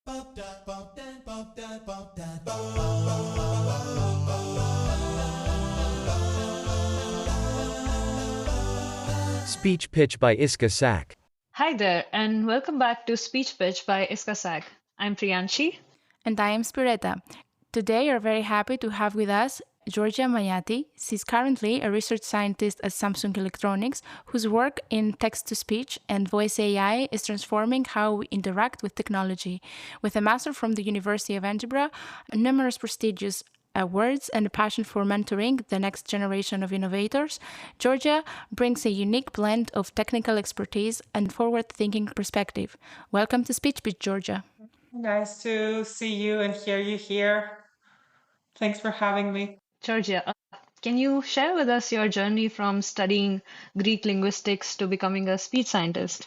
Speech Pitch by Iska Sak. Hi there, and welcome back to Speech Pitch by Iskasak. I'm Priyanshi. And I am Spireta. Today, we're very happy to have with us Georgia Maniati. She's currently a research scientist at Samsung Electronics, whose work in text-to-speech and voice AI is transforming how we interact with technology. With a master from the University of Edinburgh, numerous prestigious awards, and a passion for mentoring the next generation of innovators, Georgia brings a unique blend of technical expertise and forward-thinking perspective. Welcome to Speech Pitch, Georgia. Nice to see you and hear you here. Thanks for having me. Georgia, can you share with us your journey from studying Greek linguistics to becoming a speech scientist?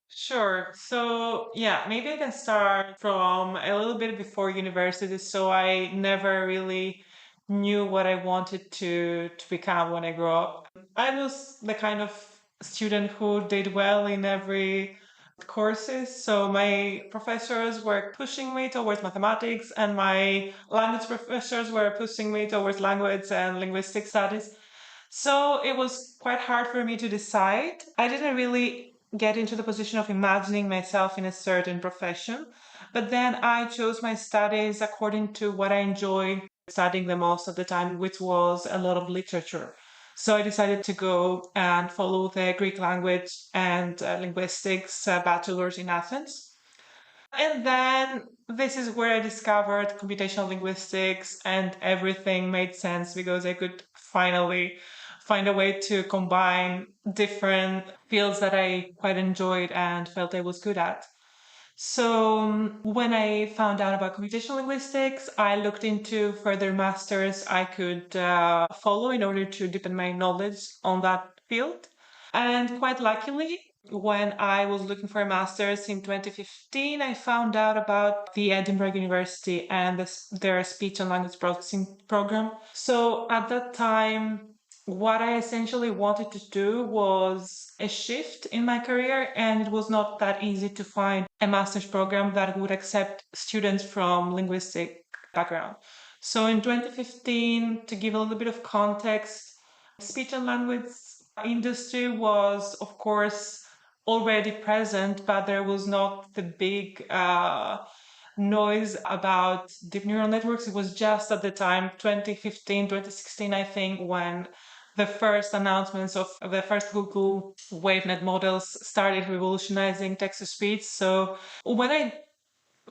Sure. So, yeah, maybe I can start from a little bit before university. So, I never really knew what I wanted to become when I grew up. I was the kind of student who did well in every courses. So, my professors were pushing me towards mathematics, and my language professors were pushing me towards language and linguistic studies. So it was quite hard for me to decide. I didn't really get into the position of imagining myself in a certain profession, but then I chose my studies according to what I enjoy studying the most at the time, which was a lot of literature. So I decided to go and follow the Greek language and linguistics bachelor's in Athens. And then this is where I discovered computational linguistics, and everything made sense because I could finally find a way to combine different fields that I quite enjoyed and felt I was good at. So when I found out about computational linguistics, I looked into further masters I could follow in order to deepen my knowledge on that field. And quite luckily, when I was looking for a master's in 2015, I found out about the Edinburgh University and their speech and language processing program. So at that time, what I essentially wanted to do was a shift in my career, and it was not that easy to find a master's program that would accept students from linguistic background. So in 2015, to give a little bit of context, speech and language industry was, of course, already present, but there was not the big noise about deep neural networks. It was just at the time, 2015, 2016, I think, when the first announcements of the first Google WaveNet models started revolutionizing text to speech. So when I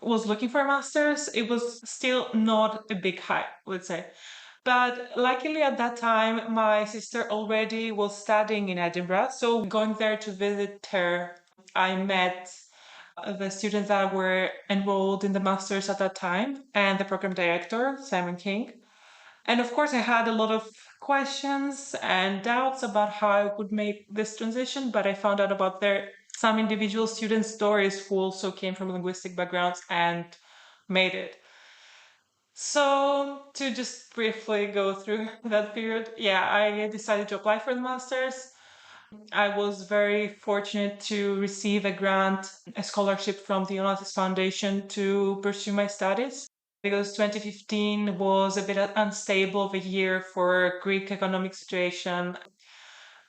was looking for a master's, it was still not a big hype, let's say. But luckily at that time, my sister already was studying in Edinburgh. So going there to visit her, I met the students that were enrolled in the master's at that time and the program director, Simon King. And of course, I had a lot of questions and doubts about how I could make this transition, but I found out about some individual student stories who also came from linguistic backgrounds and made it. So to just briefly go through that period, yeah, I decided to apply for the master's. I was very fortunate to receive a grant, a scholarship from the Onassis Foundation to pursue my studies because 2015 was a bit unstable of a year for Greek economic situation.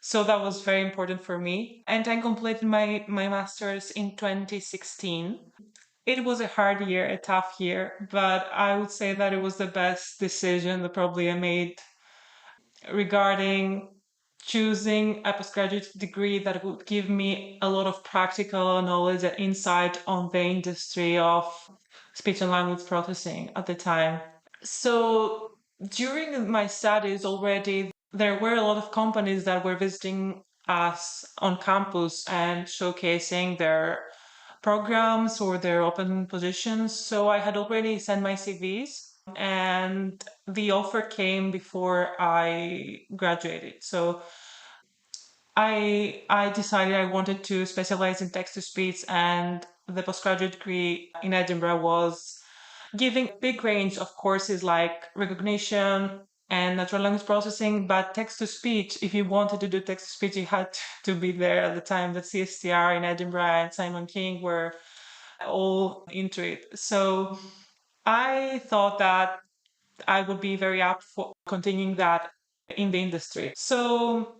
So that was very important for me. And I completed my master's in 2016. It was a hard year, a tough year, but I would say that it was the best decision that probably I made regarding choosing a postgraduate degree that would give me a lot of practical knowledge and insight on the industry of speech and language processing at the time. So during my studies already, there were a lot of companies that were visiting us on campus and showcasing their programs or their open positions. So I had already sent my CVs and the offer came before I graduated. So I decided I wanted to specialize in text to speech, and the postgraduate degree in Edinburgh was giving a big range of courses like recognition and natural language processing, but text to speech, if you wanted to do text to speech, you had to be there at the time. The CSTR in Edinburgh and Simon King were all into it. So I thought that I would be very up for continuing that in the industry. So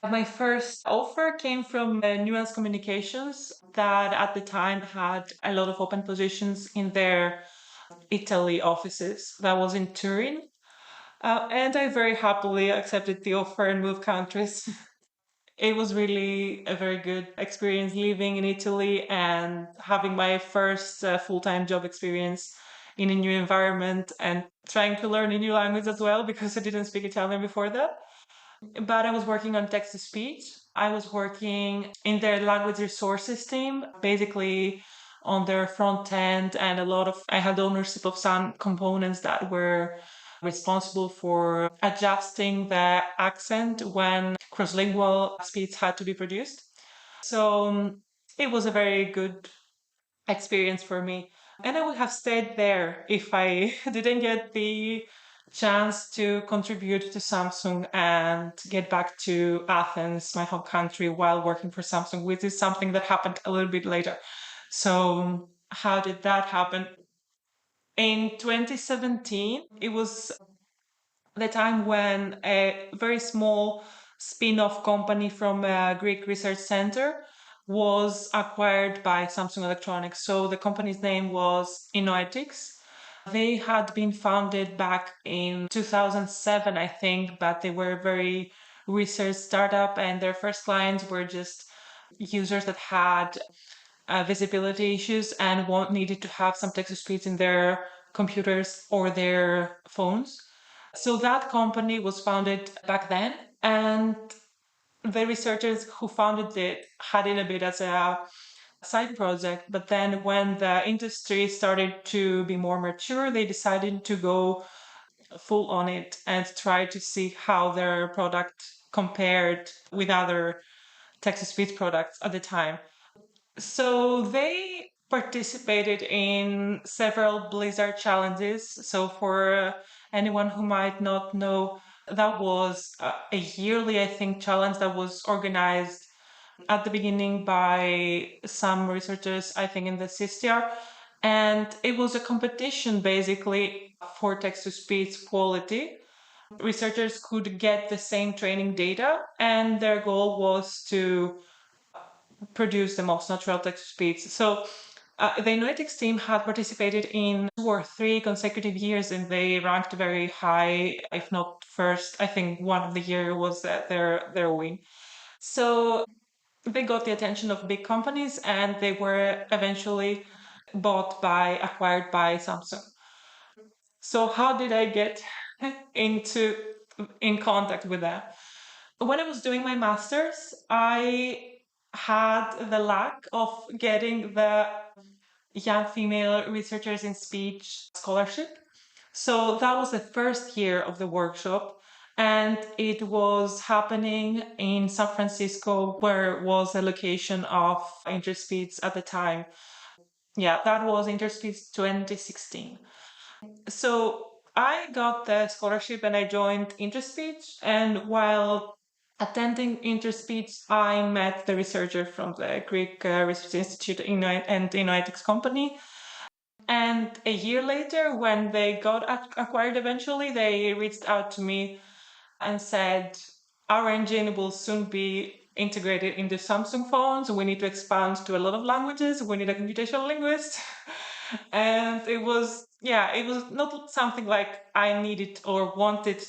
my first offer came from Nuance Communications that at the time had a lot of open positions in their Italy offices. That was in Turin. And I very happily accepted the offer and moved countries. It was really a very good experience living in Italy and having my first full-time job experience in a new environment and trying to learn a new language as well because I didn't speak Italian before that. But I was working on text to speech. I was working in their language resources team, basically on their front end, and I had ownership of some components that were responsible for adjusting the accent when cross-lingual speech had to be produced. So it was a very good experience for me. And I would have stayed there if I didn't get the chance to contribute to Samsung and get back to Athens, my home country, while working for Samsung, which is something that happened a little bit later. So, how did that happen? In 2017, it was the time when a very small spin-off company from a Greek research center was acquired by Samsung Electronics. So the company's name was Innoetics. They had been founded back in 2007, I think, but they were a very research startup, and their first clients were just users that had visibility issues and needed to have some text to speech in their computers or their phones. So that company was founded back then, and the researchers who founded it had it a bit as a side project. But then when the industry started to be more mature, they decided to go full on it and try to see how their product compared with other text to speech products at the time. So they participated in several Blizzard challenges. So for anyone who might not know, that was a yearly, I think, challenge that was organized at the beginning by some researchers, I think, in the CSTR. And it was a competition basically for text to speech quality. Researchers could get the same training data, and their goal was to produce the most natural text to speech. So the Innoetics team had participated in 2 or 3 consecutive years, and they ranked very high, if not first. I think one of the year was their win. So they got the attention of big companies, and they were eventually acquired by Samsung. So how did I get in contact with them? When I was doing my master's, I had the luck of getting the Young Female Researchers in Speech scholarship. So that was the first year of the workshop, and it was happening in San Francisco, where was the location of Interspeech at the time. Yeah, that was Interspeech 2016. So I got the scholarship and I joined Interspeech. And while attending Interspeech, I met the researcher from the Greek Research Institute and Innoetics company. And a year later, when they got acquired eventually, they reached out to me and said, our engine will soon be integrated into Samsung phones. We need to expand to a lot of languages. We need a computational linguist. And it was not something like I needed or wanted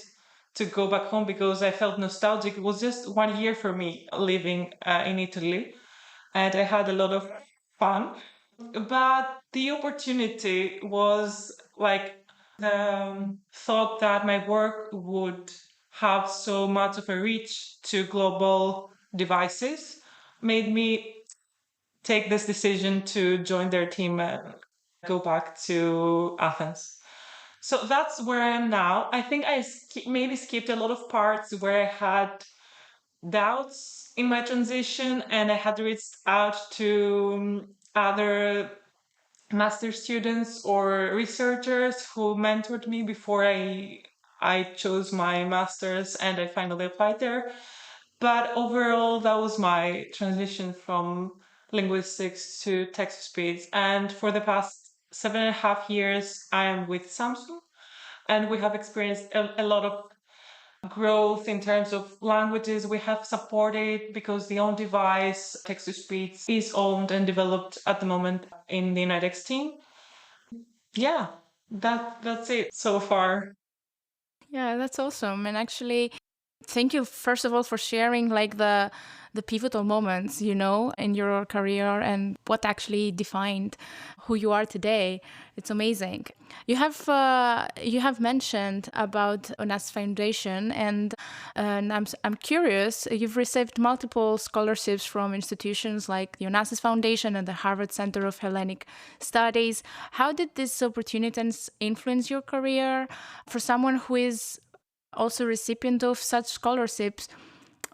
to go back home because I felt nostalgic. It was just 1 year for me living in Italy, and I had a lot of fun. But the opportunity was like the thought that my work would have so much of a reach to global devices made me take this decision to join their team and go back to Athens. So that's where I am now. I think I maybe skipped a lot of parts where I had doubts in my transition, and I had reached out to other master students or researchers who mentored me before I chose my master's and I finally applied there. But overall, that was my transition from linguistics to text-to-speech. And for the past 7.5 years, I am with Samsung, and we have experienced a lot of growth in terms of languages. We have supported because the on-device text-to-speech is owned and developed at the moment in the United team. Yeah, that's it so far. Yeah, that's awesome. And actually, thank you first of all for sharing like the pivotal moments, in your career and what actually defined who you are today. It's amazing. You have mentioned about UNAS Foundation, and I'm curious. You've received multiple scholarships from institutions like the Onassis Foundation and the Harvard Center of Hellenic Studies. How did these opportunities influence your career? For someone who is also recipient of such scholarships,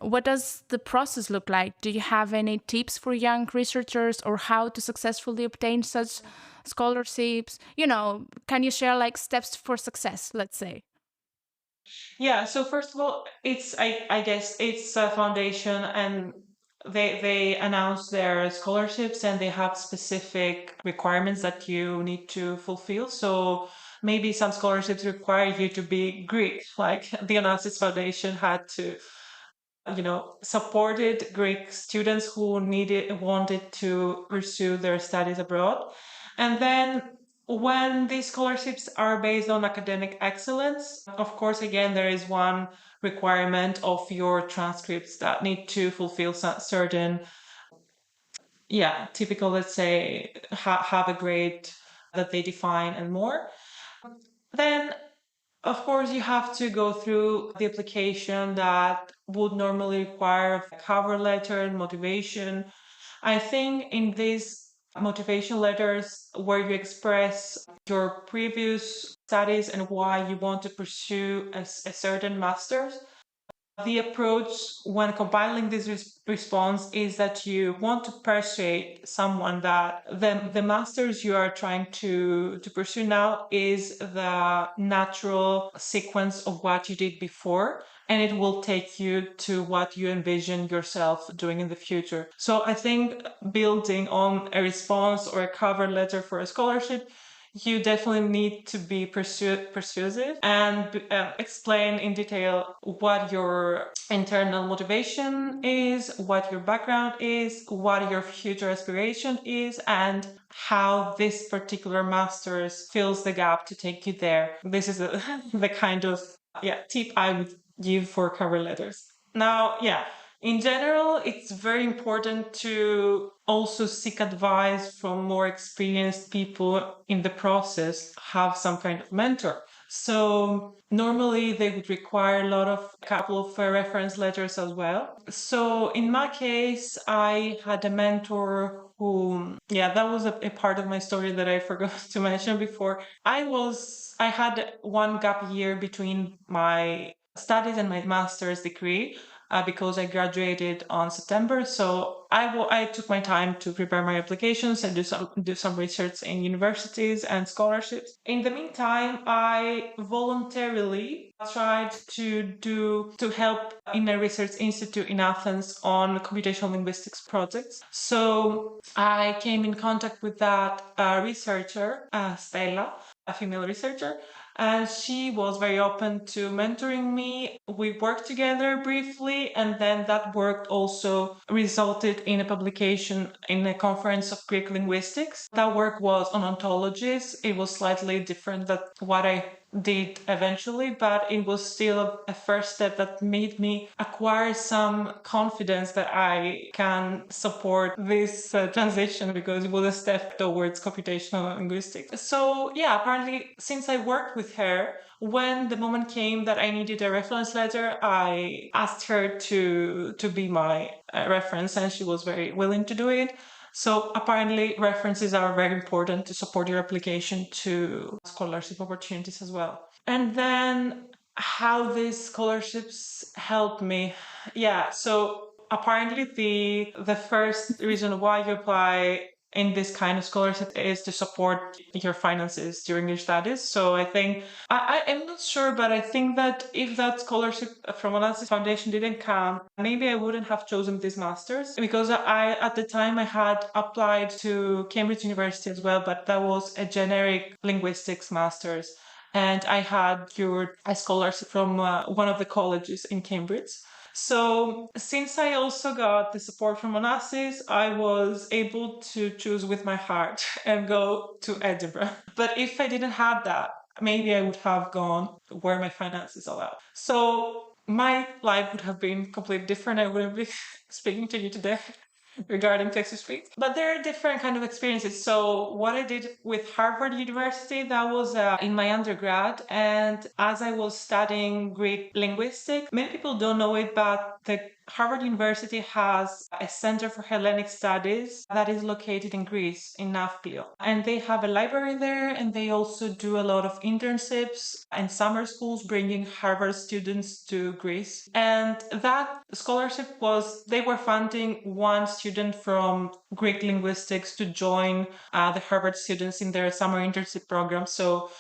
what does the process look like? Do you have any tips for young researchers or how to successfully obtain such scholarships? Can you share like steps for success, let's say? Yeah, so first of all, I guess it's a foundation, and they announce their scholarships, and they have specific requirements that you need to fulfill. So maybe some scholarships require you to be Greek, like the Onassis Foundation had to, supported Greek students who wanted to pursue their studies abroad. And then when these scholarships are based on academic excellence, of course, again, there is one requirement of your transcripts that need to fulfill certain, typical, let's say, have a grade that they define and more. Then of course, you have to go through the application that would normally require a cover letter and motivation. I think in these motivation letters, where you express your previous studies and why you want to pursue a certain master's, the approach when compiling this response is that you want to persuade someone that the master's you are trying to pursue now is the natural sequence of what you did before, and it will take you to what you envision yourself doing in the future. So I think building on a response or a cover letter for a scholarship, you definitely need to be persuasive and explain in detail what your internal motivation is, what your background is, what your future aspiration is, and how this particular master's fills the gap to take you there. This is the kind of tip I would give for cover letters. Now, in general, it's very important to also seek advice from more experienced people in the process, have some kind of mentor. So normally they would require a couple of reference letters as well. So in my case, I had a mentor who, that was a part of my story that I forgot to mention before. I had one gap year between my studies and my master's degree because I graduated on September. So I took my time to prepare my applications and do some research in universities and scholarships. In the meantime, I voluntarily tried to help in a research institute in Athens on computational linguistics projects. So I came in contact with that researcher, Stella, a female researcher, and she was very open to mentoring me. We worked together briefly, and then that work also resulted in a publication in a conference of Greek linguistics. That work was on ontologies. It was slightly different than what I did eventually, but it was still a first step that made me acquire some confidence that I can support this transition, because it was a step towards computational linguistics. So apparently, since I worked with her, when the moment came that I needed a reference letter, I asked her to be my reference, and she was very willing to do it. So apparently references are very important to support your application to scholarship opportunities as well. And then how these scholarships helped me. So apparently the first reason why you apply in this kind of scholarship is to support your finances during your studies. So I think, I am not sure, but I think that if that scholarship from Onassis Foundation didn't come, maybe I wouldn't have chosen this master's, because at the time I had applied to Cambridge University as well, but that was a generic linguistics master's. And I had secured a scholarship from one of the colleges in Cambridge. So since I also got the support from Onassis, I was able to choose with my heart and go to Edinburgh. But if I didn't have that, maybe I would have gone where my finances allow. So my life would have been completely different. I wouldn't be speaking to you today regarding text-to-speech. But there are different kind of experiences. So what I did with Harvard University, that was in my undergrad. And as I was studying Greek linguistics, many people don't know it, but the Harvard University has a Center for Hellenic Studies that is located in Greece, in Nafplio. And they have a library there, and they also do a lot of internships and summer schools bringing Harvard students to Greece. And that scholarship was, they were funding one student from Greek linguistics to join the Harvard students in their summer internship program. So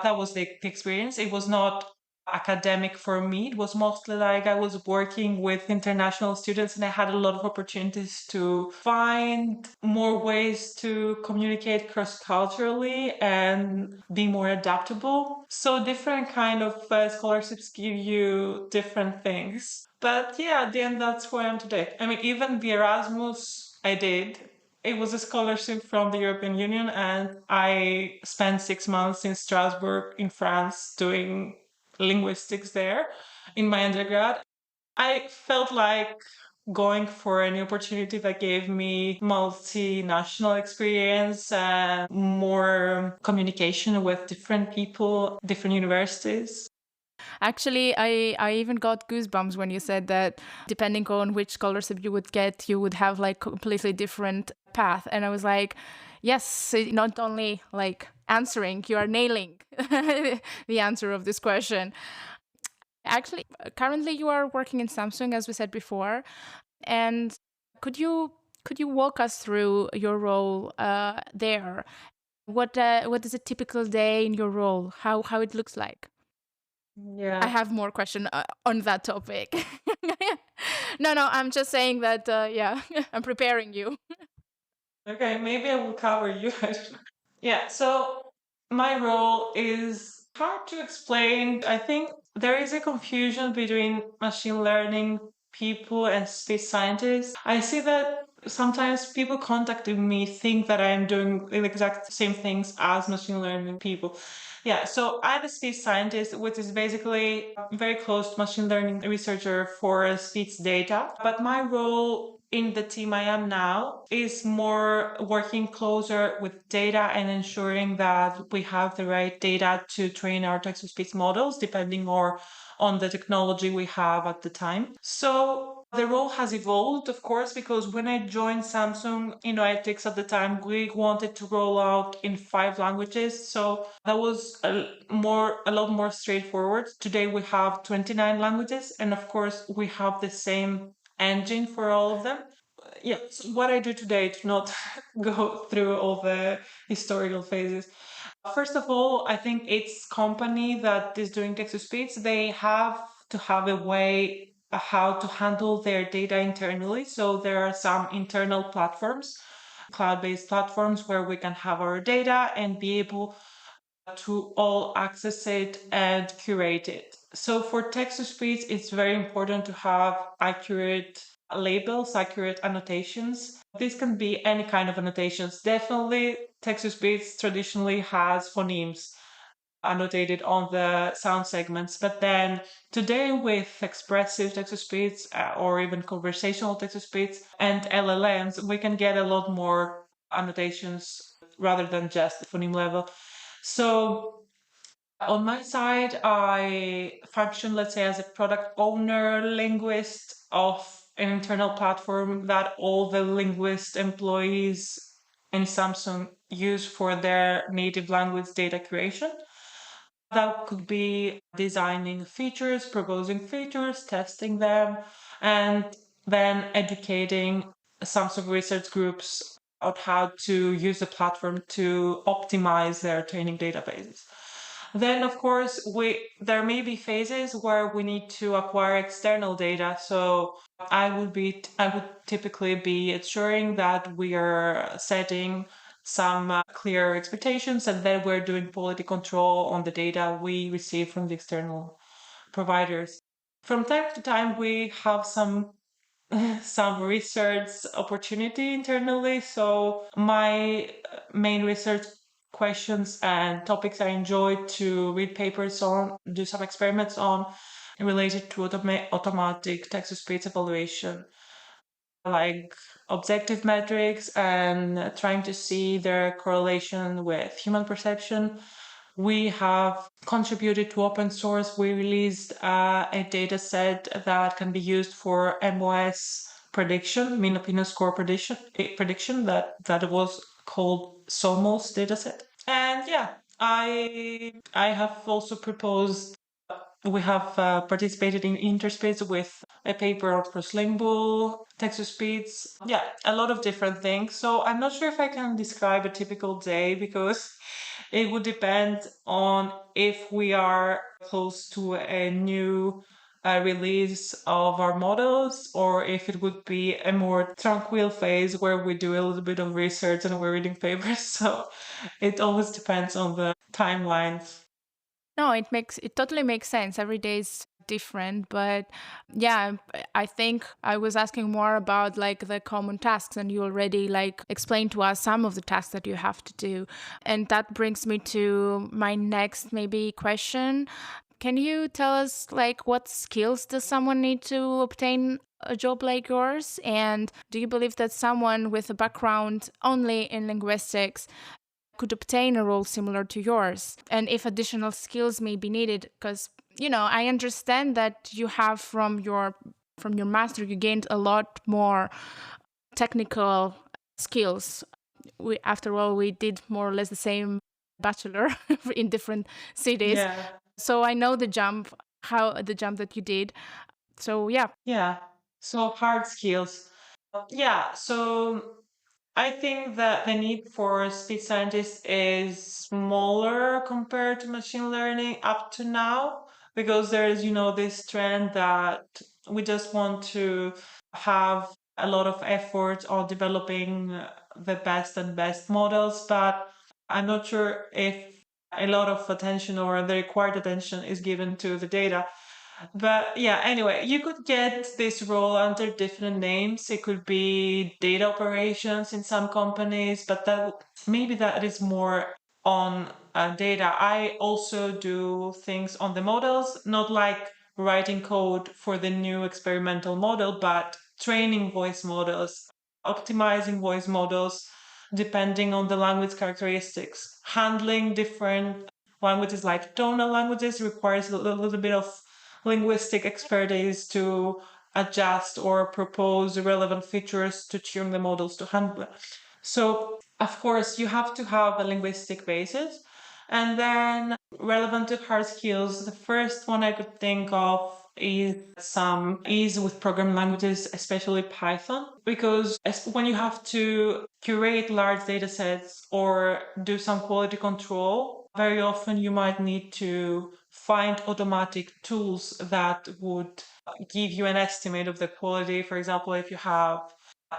that was the experience. It was not academic for me. It was mostly like I was working with international students, and I had a lot of opportunities to find more ways to communicate cross-culturally and be more adaptable. So different kind of scholarships give you different things. But yeah, at the end, that's where I am today. I mean, even the Erasmus I did, it was a scholarship from the European Union, and I spent 6 months in Strasbourg in France doing linguistics there in my undergrad. I felt like going for any opportunity that gave me multinational experience and more communication with different people, different universities. Actually, I even got goosebumps when you said that depending on which scholarship you would get, you would have like completely different path. And I was like, yes, not only like answering, you are nailing the answer of this question. Actually, currently you are working in Samsung, as we said before. And could you walk us through your role there? What is a typical day in your role? How it looks like? Yeah. I have more question on that topic. No, I'm just saying that, yeah, I'm preparing you. Okay, maybe I will cover you. Yeah, so my role is hard to explain. I think there is a confusion between machine learning people and space scientists. I see that sometimes people contacting me think that I am doing the exact same things as machine learning people. Yeah, so I'm a speech scientist, which is basically very close to machine learning researcher for speech data. But my role in the team I am now is more working closer with data and ensuring that we have the right data to train our text-to-speech models, depending on the technology we have at the time. So the role has evolved, of course, because when I joined Samsung Innoetics at the time, we wanted to roll out in 5 languages. So that was a lot more straightforward. Today we have 29 languages, and of course we have the same engine for all of them. Yeah, so what I do today to not go through all the historical phases. First of all, I think each company that is doing text-to-speech, they have to have a way how to handle their data internally. So there are some internal platforms, cloud-based platforms, where we can have our data and be able to all access it and curate it. So for text-to-speech, it's very important to have accurate labels, accurate annotations. This can be any kind of annotations. Definitely, text-to-speech traditionally has phonemes annotated on the sound segments. But then today with expressive text-to-speech or even conversational text-to-speech and LLMs, we can get a lot more annotations rather than just the phoneme level. So on my side, I function, let's say, as a product owner, linguist of an internal platform that all the linguist employees in Samsung use for their native language data creation. That could be designing features, proposing features, testing them, and then educating Samsung research groups on how to use the platform to optimize their training databases. Then, of course, there may be phases where we need to acquire external data. So I would typically be ensuring that we are setting some clear expectations, and then we're doing quality control on the data we receive from the external providers. From time to time, we have some research opportunity internally. So my main research questions and topics I enjoy to read papers on, do some experiments on, related to automatic text-to-speech evaluation, like objective metrics and trying to see their correlation with human perception. We have contributed to open source. We released a data set that can be used for MOS prediction, mean opinion score prediction that was called SOMOS dataset. And yeah, I have also proposed. We have participated in Interspace with a paper on cross-lingual text-to-speech. Yeah, a lot of different things. So I'm not sure if I can describe a typical day because it would depend on if we are close to a new release of our models, or if it would be a more tranquil phase where we do a little bit of research and we're reading papers. So it always depends on the timelines. No, it totally makes sense. Every day is different, but yeah, I think I was asking more about like the common tasks, and you already like explained to us some of the tasks that you have to do. And that brings me to my next maybe question. Can you tell us like what skills does someone need to obtain a job like yours? And do you believe that someone with a background only in linguistics could obtain a role similar to yours, and if additional skills may be needed? Because I understand that you have from your master, you gained a lot more technical skills. After all, we did more or less the same bachelor in different cities. Yeah. So I know the jump that you did. So Yeah. So hard skills. Yeah. So I think that the need for speech scientists is smaller compared to machine learning up to now, because there is, this trend that we just want to have a lot of effort on developing the best and best models, but I'm not sure if a lot of attention or the required attention is given to the data. But yeah, anyway, you could get this role under different names. It could be data operations in some companies, but that is more on data. I also do things on the models, not like writing code for the new experimental model, but training voice models, optimizing voice models depending on the language characteristics. Handling different languages like tonal languages requires a little bit of linguistic expertise to adjust or propose relevant features to tune the models to handle. So, of course, you have to have a linguistic basis. And then, relevant to hard skills, the first one I could think of is some ease with programming languages, especially Python, because when you have to curate large data sets or do some quality control, very often you might need to find automatic tools that would give you an estimate of the quality. For example, if you have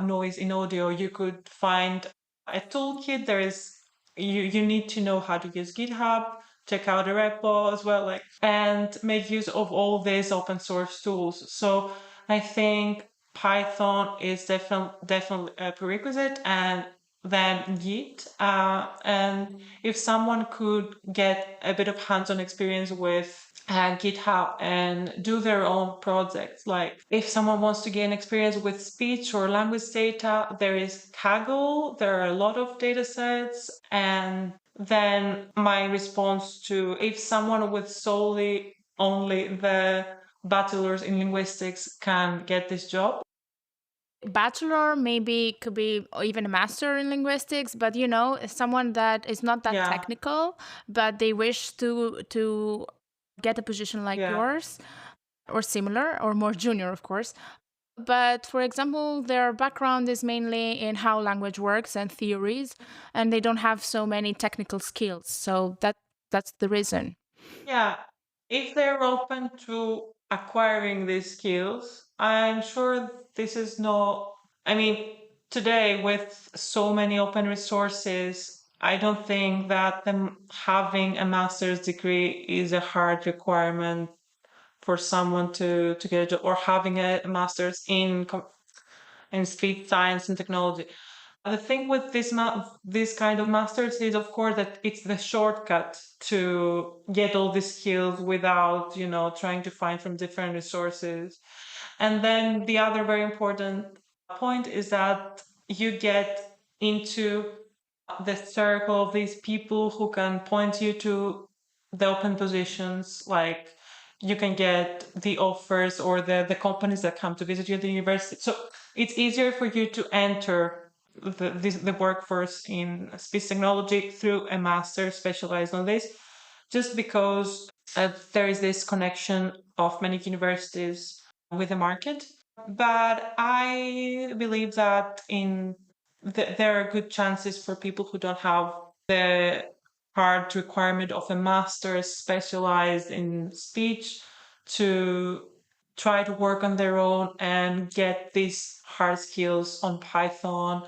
noise in audio, you could find a toolkit. You need to know how to use GitHub, check out a repo as well, and make use of all these open source tools. So I think Python is definitely a prerequisite, and then Git. And if someone could get a bit of hands-on experience with GitHub and do their own projects, like if someone wants to gain experience with speech or language data, there is Kaggle. There are a lot of data sets. And then my response to if someone with solely only the bachelor's in linguistics can get this job. Bachelor maybe could be even a master in linguistics, but someone that is not that technical, but they wish to get a position like yours or similar or more junior, of course. But for example, their background is mainly in how language works and theories, and they don't have so many technical skills. So that's the reason. Yeah, if they're open to acquiring these skills, I'm sure this is not, I mean, today with so many open resources, I don't think that them having a master's degree is a hard requirement for someone to get a job, or having a master's in speech science and technology. The thing with this kind of masters is, of course, that it's the shortcut to get all these skills without, trying to find from different resources. And then the other very important point is that you get into the circle of these people who can point you to the open positions. Like, you can get the offers or the companies that come to visit you at the university. So it's easier for you to enter the workforce in speech technology through a master specialized on this, just because there is this connection of many universities with the market. But I believe that there are good chances for people who don't have the hard requirement of a master's specialized in speech to try to work on their own and get these hard skills on Python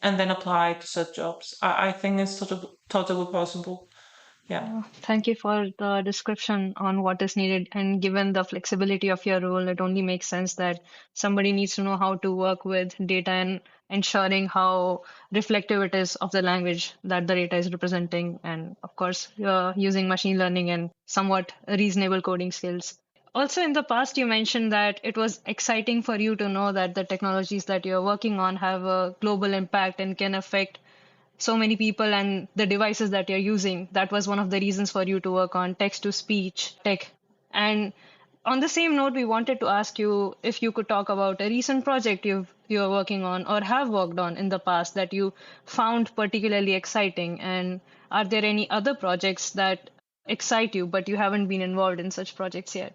and then apply to such jobs. I think it's totally possible. Yeah. Thank you for the description on what is needed. And given the flexibility of your role, it only makes sense that somebody needs to know how to work with data and ensuring how reflective it is of the language that the data is representing. And of course, you're using machine learning and somewhat reasonable coding skills. Also, in the past, you mentioned that it was exciting for you to know that the technologies that you're working on have a global impact and can affect so many people and the devices that you're using. That was one of the reasons for you to work on text to speech tech. And on the same note, we wanted to ask you if you could talk about a recent project you're working on or have worked on in the past that you found particularly exciting. And are there any other projects that excite you, but you haven't been involved in such projects yet?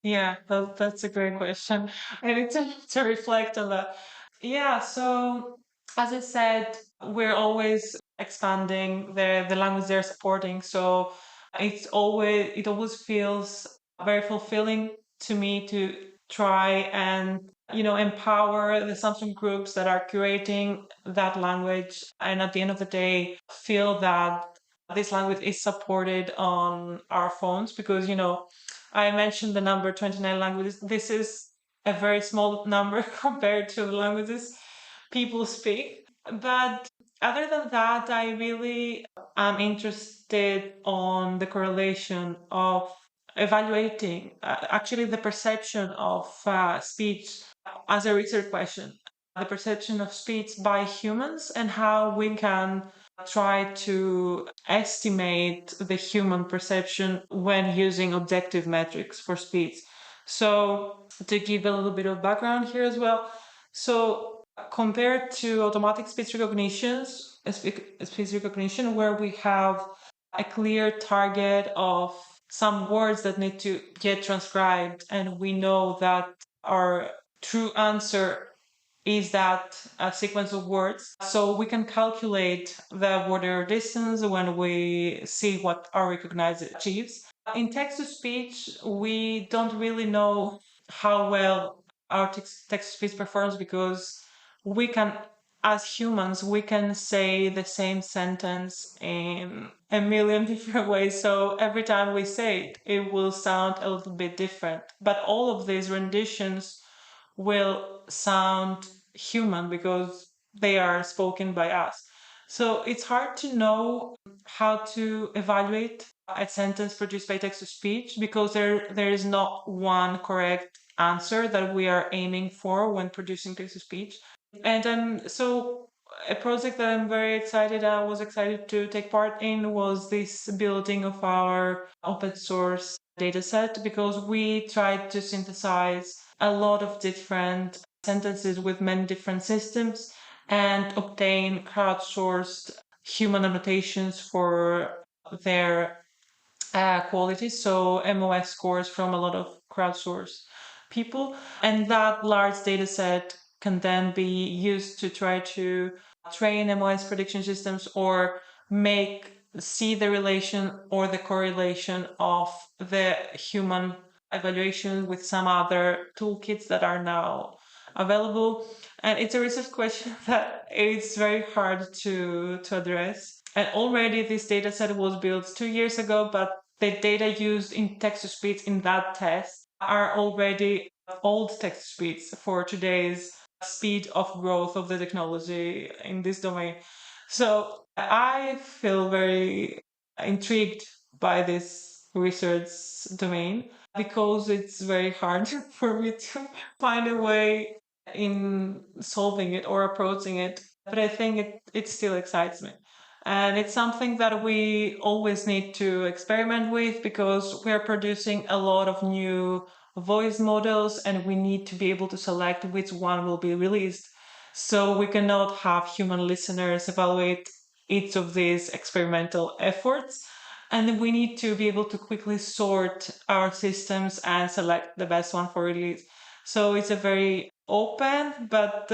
Yeah, that's a great question. I need to reflect on that. Yeah, so as I said, we're always expanding the language they're supporting. So it always feels very fulfilling to me to try and, empower the Samsung groups that are curating that language. And at the end of the day, feel that this language is supported on our phones because, I mentioned the number 29 languages. This is a very small number compared to the languages people speak. But other than that, I really am interested on the correlation of evaluating actually the perception of speech as a research question, the perception of speech by humans and how we can try to estimate the human perception when using objective metrics for speech. So, to give a little bit of background here as well. So, compared to automatic speech recognitions, speech recognition, where we have a clear target of some words that need to get transcribed, and we know that our true answer is that a sequence of words. So we can calculate the word error distance when we see what our recognizer achieves. In text to speech, we don't really know how well our text to speech performs because we can, as humans, we can say the same sentence in a million different ways. So every time we say it, it will sound a little bit different. But all of these renditions will sound human because they are spoken by us. So it's hard to know how to evaluate a sentence produced by text to speech because there is not one correct answer that we are aiming for when producing text to speech. And so a project that I was excited to take part in was this building of our open source data set because we tried to synthesize a lot of different sentences with many different systems and obtain crowdsourced human annotations for their quality. So MOS scores from a lot of crowdsourced people. And that large data set can then be used to try to train MOS prediction systems or see the relation or the correlation of the human evaluation with some other toolkits that are now available. And it's a research question that is very hard to address. And already this data set was built 2 years ago, but the data used in text-to-speech in that test are already old text-to-speech for today's speed of growth of the technology in this domain. So I feel very intrigued by this research domain because it's very hard for me to find a way in solving it or approaching it. But I think it still excites me. And it's something that we always need to experiment with because we're producing a lot of new voice models and we need to be able to select which one will be released. So we cannot have human listeners evaluate each of these experimental efforts. And we need to be able to quickly sort our systems and select the best one for release. So it's a very open but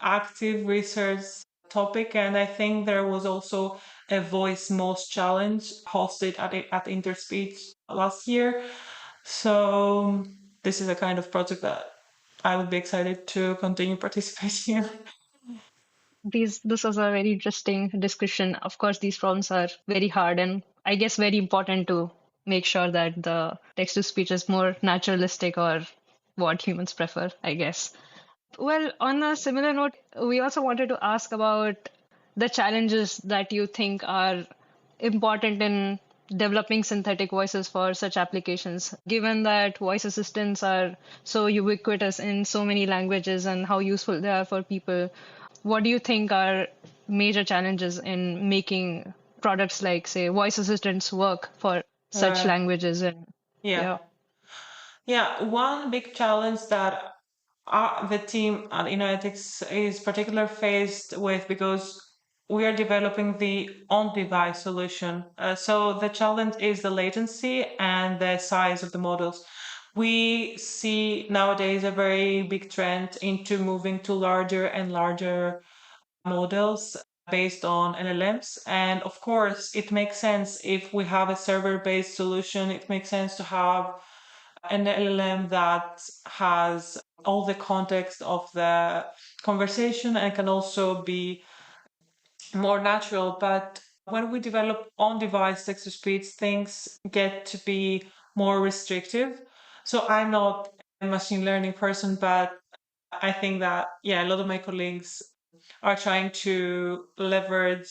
active research topic. And I think there was also a voice most challenge hosted at Interspeech last year. So this is a kind of project that I would be excited to continue participating in. This was a very interesting discussion. Of course, these problems are very hard and I guess very important to make sure that the text to speech is more naturalistic or what humans prefer, I guess. Well, on a similar note, we also wanted to ask about the challenges that you think are important in developing synthetic voices for such applications, given that voice assistants are so ubiquitous in so many languages and how useful they are for people. What do you think are major challenges in making products like, say, voice assistants work for such languages? And yeah. One big challenge that the team at Innoetics is particularly faced with because we are developing the on-device solution. So the challenge is the latency and the size of the models. We see nowadays a very big trend into moving to larger and larger models based on LLMs. And of course, it makes sense if we have a server-based solution, it makes sense to have an LLM that has all the context of the conversation and can also be more natural. But when we develop on-device text-to-speech, things get to be more restrictive. So I'm not a machine learning person, but I think that, a lot of my colleagues are trying to leverage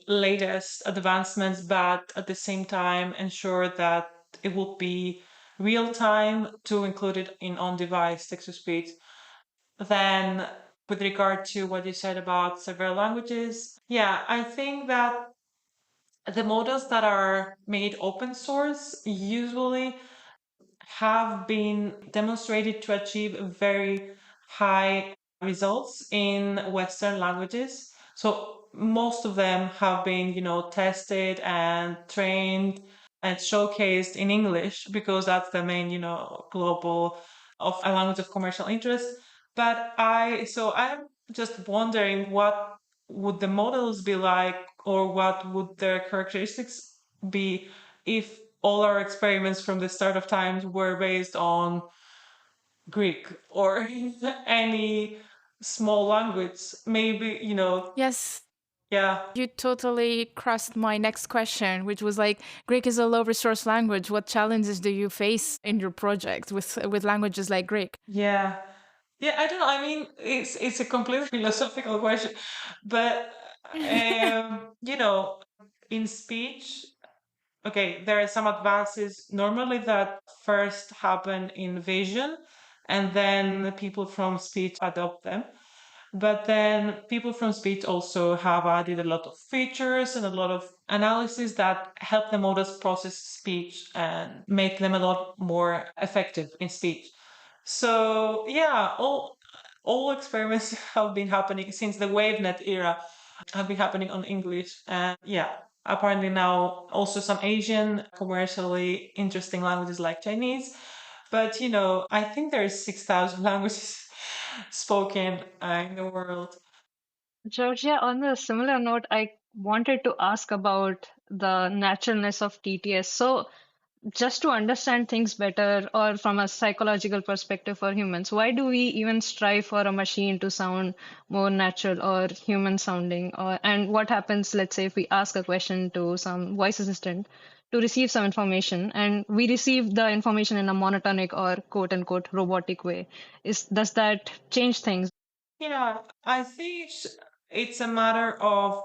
latest advancements, but at the same time ensure that it will be real time to include it in on-device text-to-speech. Then with regard to what you said about several languages, I think that the models that are made open source usually have been demonstrated to achieve very high results in Western languages. So most of them have been, tested and trained and showcased in English because that's the main, global of a language of commercial interest. But I'm just wondering what would the models be like or what would their characteristics be if all our experiments from the start of times were based on Greek or any small language. Maybe, Yes, yeah. you totally crossed my next question, which was like, Greek is a low resource language. What challenges do you face in your project with languages like Greek? Yeah. Yeah, I don't know. I mean, it's a completely philosophical question, but in speech, okay, there are some advances normally that first happen in vision, and then people from speech adopt them. But then people from speech also have added a lot of features and a lot of analysis that help the models process speech and make them a lot more effective in speech. So all experiments have been happening since the WaveNet era have been happening on English. And apparently now also some Asian commercially interesting languages like Chinese. But I think there's 6,000 languages spoken in the world. Georgia, on a similar note, I wanted to ask about the naturalness of TTS. So, just to understand things better, or from a psychological perspective for humans, why do we even strive for a machine to sound more natural or human sounding? And what happens, let's say, if we ask a question to some voice assistant to receive some information, and we receive the information in a monotonic or quote unquote robotic way? Does that change things? Yeah, I think it's a matter of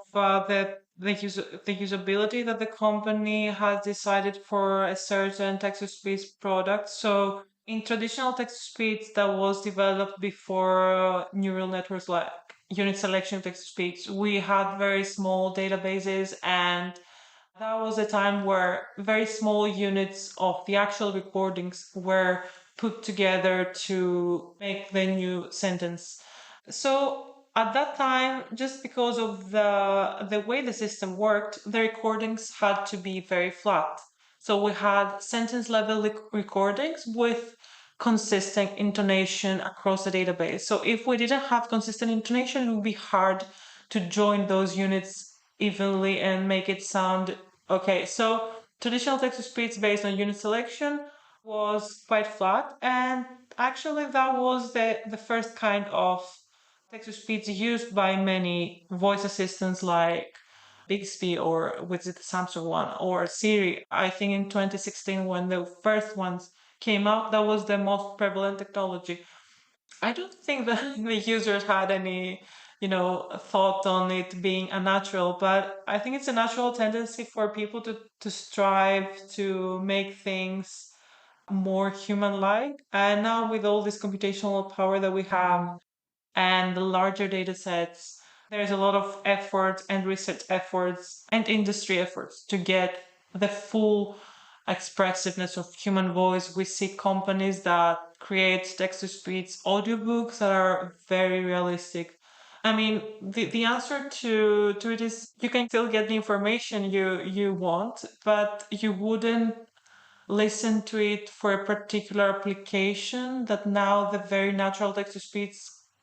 the usability that the company has decided for a certain text-to-speech product. So in traditional text-to-speech that was developed before neural networks like unit selection text-to-speech, we had very small databases, and that was a time where very small units of the actual recordings were put together to make the new sentence. So at that time, just because of the way the system worked, the recordings had to be very flat. So we had sentence level recordings with consistent intonation across the database. So if we didn't have consistent intonation, it would be hard to join those units evenly and make it sound okay. So traditional text-to-speech based on unit selection was quite flat, and actually that was the first kind of text-to-speech used by many voice assistants like Bixby or with the Samsung one or Siri. I think in 2016 when the first ones came out, that was the most prevalent technology. I don't think that the users had any, thought on it being unnatural, but I think it's a natural tendency for people to strive to make things more human-like. And now with all this computational power that we have and the larger data sets, there's a lot of effort and research efforts and industry efforts to get the full expressiveness of human voice. We see companies that create text-to-speech audiobooks that are very realistic. I mean, the answer to it is you can still get the information you want, but you wouldn't listen to it for a particular application that now the very natural text to speech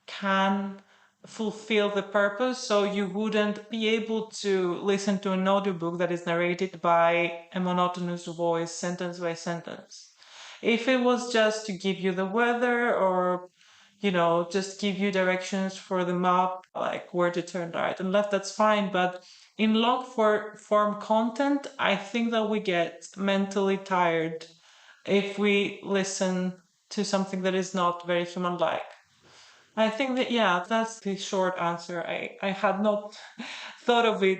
can fulfill the purpose. So you wouldn't be able to listen to an audiobook that is narrated by a monotonous voice, sentence by sentence. If it was just to give you the weather or just give you directions for the map, like where to turn right and left, that's fine. But in long form content, I think that we get mentally tired if we listen to something that is not very human like. I think that, yeah, that's the short answer. I had not thought of it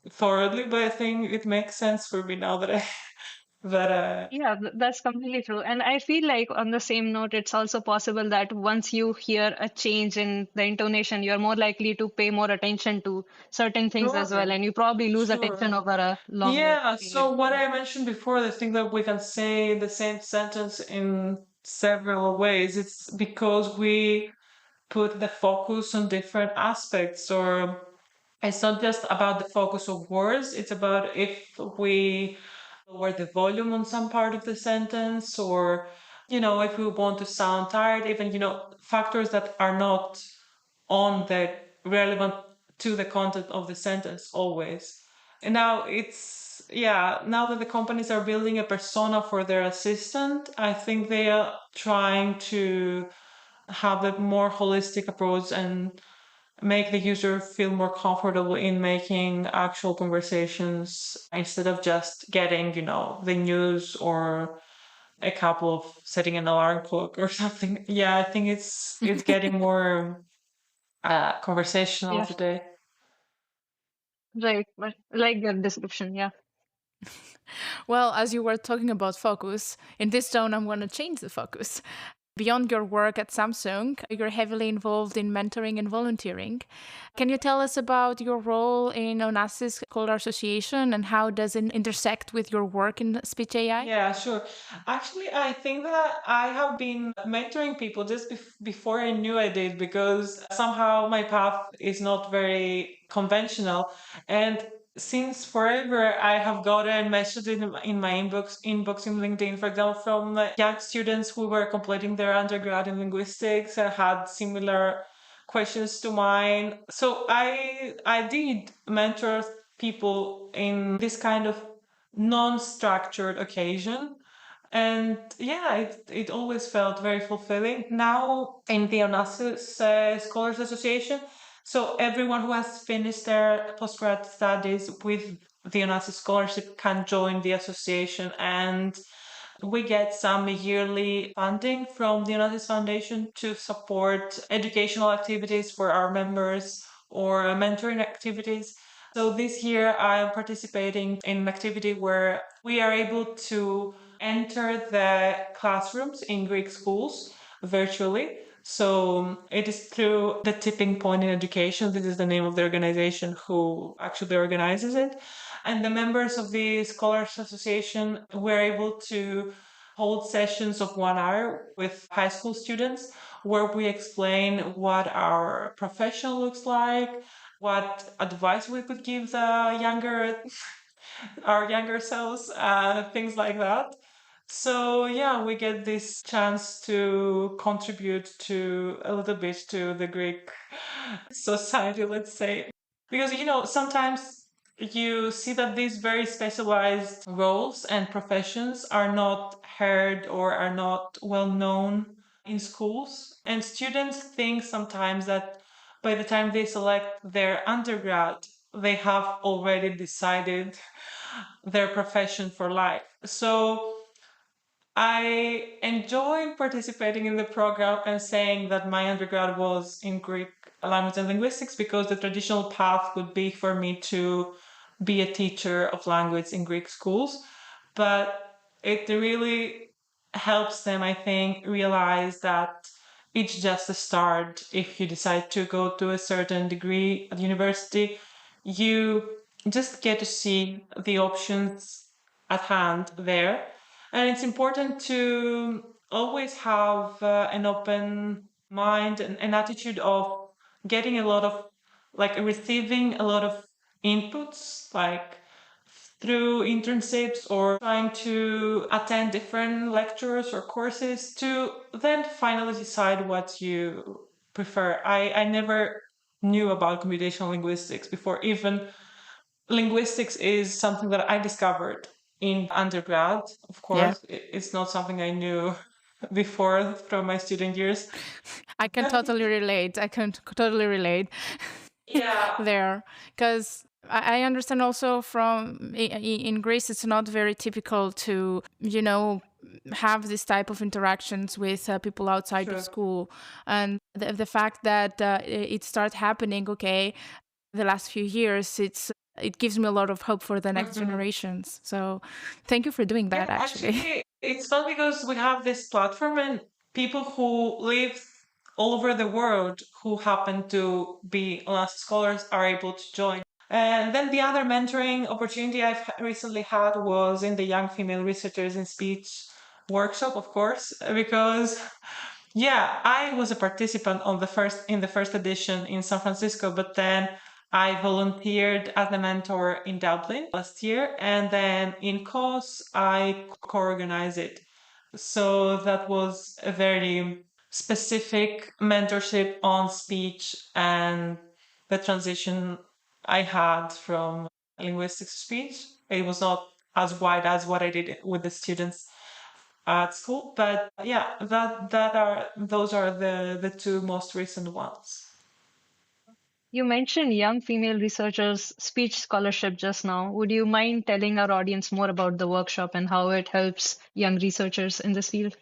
thoroughly, but I think it makes sense for me now that that Yeah, that's completely true. And I feel like on the same note, it's also possible that once you hear a change in the intonation, you're more likely to pay more attention to certain things as well. sure, And you probably lose attention sure. over a longer Yeah, period. so what I mentioned before, the thing that we can say the same sentence in several ways, it's because we put the focus on different aspects, or it's not just about the focus of words, it's about if we lower the volume on some part of the sentence, or, if we want to sound tired, even, factors that are not on the relevant to the content of the sentence always. And now now that the companies are building a persona for their assistant, I think they are trying to have a more holistic approach and make the user feel more comfortable in making actual conversations instead of just getting, the news or a couple of setting an alarm clock or something. Yeah, I think it's getting more conversational Yeah, today. right. But like your description, yeah. Well, as you were talking about focus, in this zone, I'm going to change the focus. Beyond your work at Samsung, you're heavily involved in mentoring and volunteering. Can you tell us about your role in Onassis Scholar Association and how does it intersect with your work in speech AI? Yeah, sure. Actually, I think that I have been mentoring people just before I knew I did, because somehow my path is not very conventional. And since forever, I have gotten messages in my inbox in LinkedIn, for example, from young students who were completing their undergrad in linguistics and had similar questions to mine. So I did mentor people in this kind of non-structured occasion. And yeah, it always felt very fulfilling. Now in the Onassis Scholars Association, so everyone who has finished their postgrad studies with the Onassis Scholarship can join the association, and we get some yearly funding from the Onassis Foundation to support educational activities for our members or mentoring activities. So this year I'm participating in an activity where we are able to enter the classrooms in Greek schools virtually. So it is through the Tipping Point in Education. This is the name of the organization who actually organizes it. And the members of the Scholars Association were able to hold sessions of 1 hour with high school students where we explain what our profession looks like, what advice we could give the our younger selves, things like that. So yeah, we get this chance to contribute to a little bit to the Greek society, let's say. Because, sometimes you see that these very specialized roles and professions are not heard or are not well known in schools. And students think sometimes that by the time they select their undergrad, they have already decided their profession for life. So I enjoy participating in the program and saying that my undergrad was in Greek language and linguistics because the traditional path would be for me to be a teacher of language in Greek schools. But it really helps them, I think, realize that it's just a start. If you decide to go to a certain degree at university, you just get to see the options at hand there. And it's important to always have an open mind and an attitude of getting a lot of, like, receiving a lot of inputs, like through internships or trying to attend different lectures or courses to then finally decide what you prefer. I never knew about computational linguistics before. Even linguistics is something that I discovered in undergrad. Of Yeah. course, it's not something I knew before from my student years. I can totally relate. I can totally relate Yeah. there, because I understand also from in Greece, it's not very typical to, have this type of interactions with people outside Sure. of school. And the fact that it started happening, okay, the last few years, it gives me a lot of hope for the next generations. So thank you for doing that, actually. It's fun because we have this platform and people who live all over the world who happen to be Onassis scholars are able to join. And then the other mentoring opportunity I've recently had was in the Young Female Researchers in Speech workshop, of course, because yeah, I was a participant in the first edition in San Francisco, but then I volunteered as a mentor in Dublin last year, and then in COS I co-organized it. So that was a very specific mentorship on speech and the transition I had from linguistics to speech. It was not as wide as what I did with the students at school, but yeah, those are the two most recent ones. You mentioned young female researchers' speech scholarship just now. Would you mind telling our audience more about the workshop and how it helps young researchers in this field?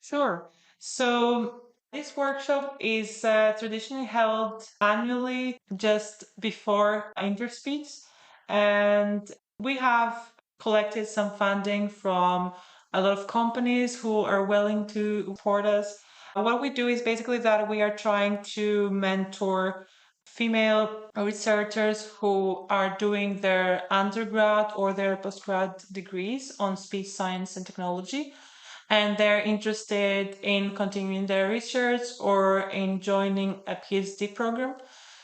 Sure. So this workshop is traditionally held annually just before interspeech, and we have collected some funding from a lot of companies who are willing to support us. What we do is basically that we are trying to mentor female researchers who are doing their undergrad or their postgrad degrees on speech science and technology, and they're interested in continuing their research or in joining a PhD program.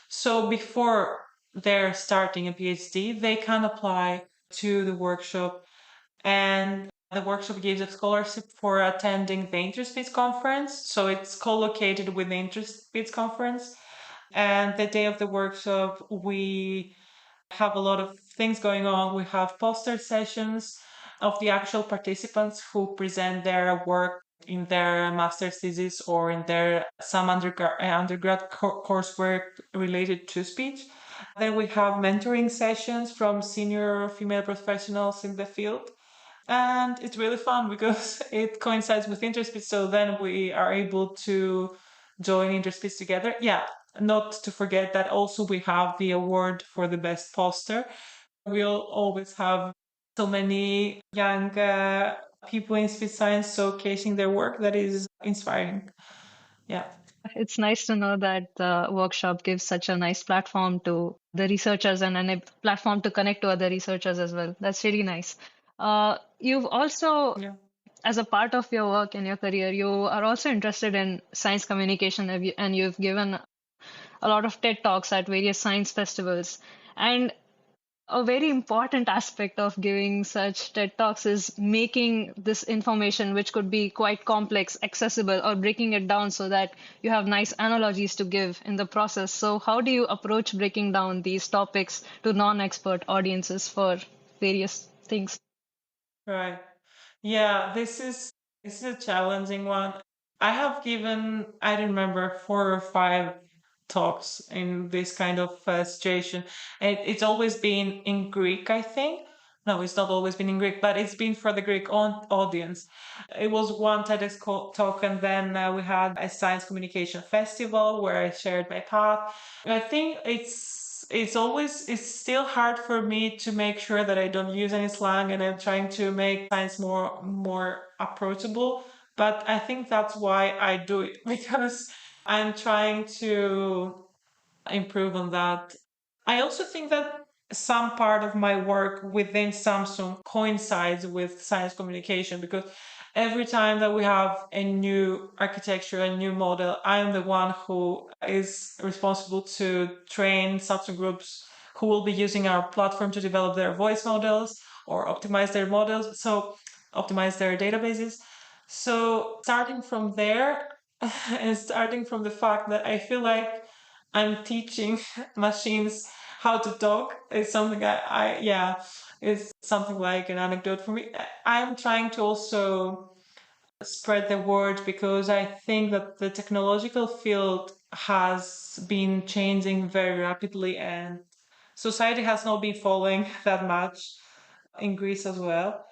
So before they're starting a PhD, they can apply to the workshop. And the workshop gives a scholarship for attending the InterSpeech conference. So it's co-located with the InterSpeech conference. And the day of the workshop, we have a lot of things going on. We have poster sessions of the actual participants who present their work in their master's thesis or in their some undergrad coursework related to speech. Then we have mentoring sessions from senior female professionals in the field. And it's really fun because it coincides with InterSpeech. So then we are able to join InterSpeech together. Yeah, not to forget that also we have the award for the best poster. We'll always have so many young people in speech science showcasing their work. That is inspiring. Yeah. It's nice to know that the workshop gives such a nice platform to the researchers and a platform to connect to other researchers as well. That's really nice. You've also, Yeah. as a part of your work in your career, you are also interested in science communication, and you've given a lot of TED Talks at various science festivals. And a very important aspect of giving such TED Talks is making this information, which could be quite complex, accessible, or breaking it down so that you have nice analogies to give in the process. So, how do you approach breaking down these topics to non-expert audiences for various things? Right. Yeah, this is a challenging one. I have given, I don't remember, 4 or 5 talks in this kind of situation. It's always been in Greek, I think. No, it's not always been in Greek, but it's been for the Greek audience. It was one TEDx talk, and then we had a science communication festival where I shared my path. I think it's still hard for me to make sure that I don't use any slang, and I'm trying to make science more approachable. But I think that's why I do it because I'm trying to improve on that. I also think that some part of my work within Samsung coincides with science communication because every time that we have a new architecture, a new model, I am the one who is responsible to train Samsung groups who will be using our platform to develop their voice models or optimize their models, so optimize their databases. So starting from there and starting from the fact that I feel like I'm teaching machines how to talk is something yeah, is something like an anecdote for me. I'm trying to also spread the word because I think that the technological field has been changing very rapidly and society has not been following that much in Greece as well.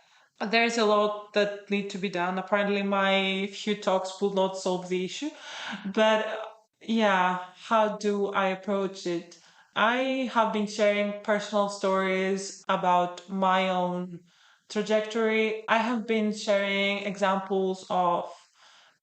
There's a lot that need to be done. Apparently, my few talks will not solve the issue, but yeah, how do I approach it? I have been sharing personal stories about my own trajectory. I have been sharing examples of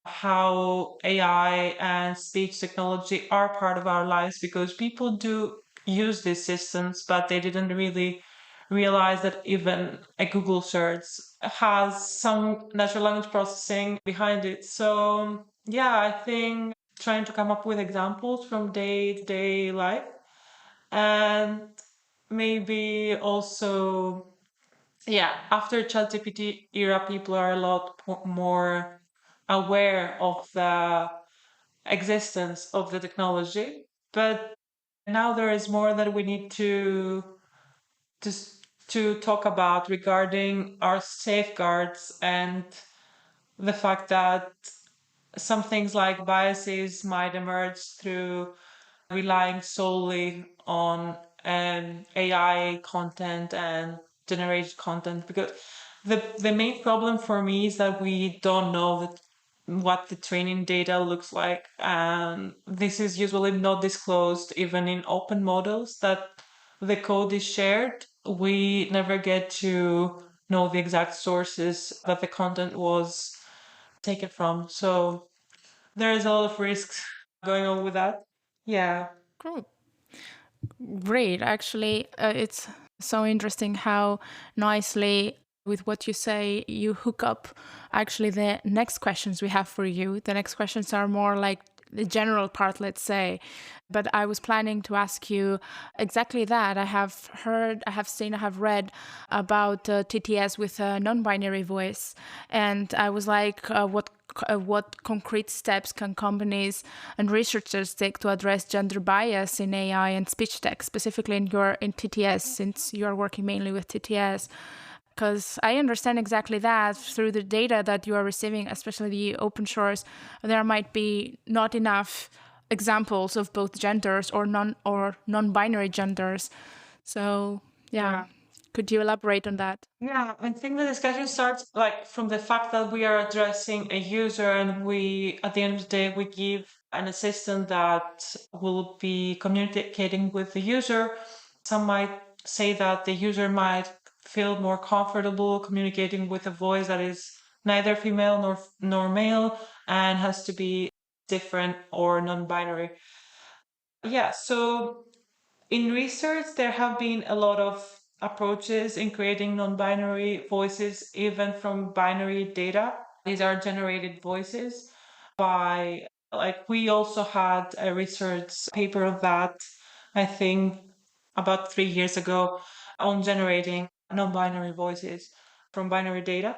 how AI and speech technology are part of our lives because people do use these systems, but they didn't really realize that even a Google search has some natural language processing behind it. So, yeah, I think trying to come up with examples from day to day life and maybe also, yeah, after ChatGPT era, people are a lot more aware of the existence of the technology, but now there is more that we need to to talk about regarding our safeguards and the fact that some things like biases might emerge through relying solely on AI content and generated content because the main problem for me is that we don't know what the training data looks like, and this is usually not disclosed even in open models that the code is shared. We never get to know the exact sources that the content was taken from, so there is a lot of risks going on with that. Yeah. Cool. Great. Actually, it's so interesting how nicely, with what you say, you hook up actually the next questions we have for you. The next questions are more like the general part, let's say. But I was planning to ask you exactly that. I have heard, I have seen, I have read about TTS with a non-binary voice, and I was like, what concrete steps can companies and researchers take to address gender bias in AI and speech text, specifically in TTS, since you are working mainly with TTS? Because I understand exactly that through the data that you are receiving, especially the open source, there might be not enough examples of both genders or non-binary genders. So yeah. Could you elaborate on that? Yeah, I think the discussion starts like from the fact that we are addressing a user, and we, at the end of the day, we give an assistant that will be communicating with the user. Some might say that the user might feel more comfortable communicating with a voice that is neither female nor male and has to be different or non-binary. Yeah, so in research, there have been a lot of approaches in creating non-binary voices, even from binary data. These are generated voices by, like, we also had a research paper of that, I think, about 3 years ago, on generating non-binary voices from binary data.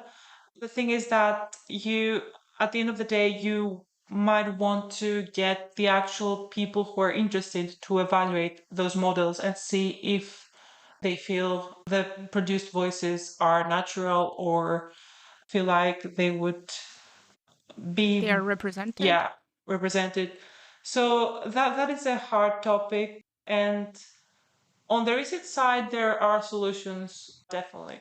The thing is that you, at the end of the day, you might want to get the actual people who are interested to evaluate those models and see if they feel the produced voices are natural or feel like they would be They are represented. Yeah, represented. So that is a hard topic, and on the research side there are solutions, definitely,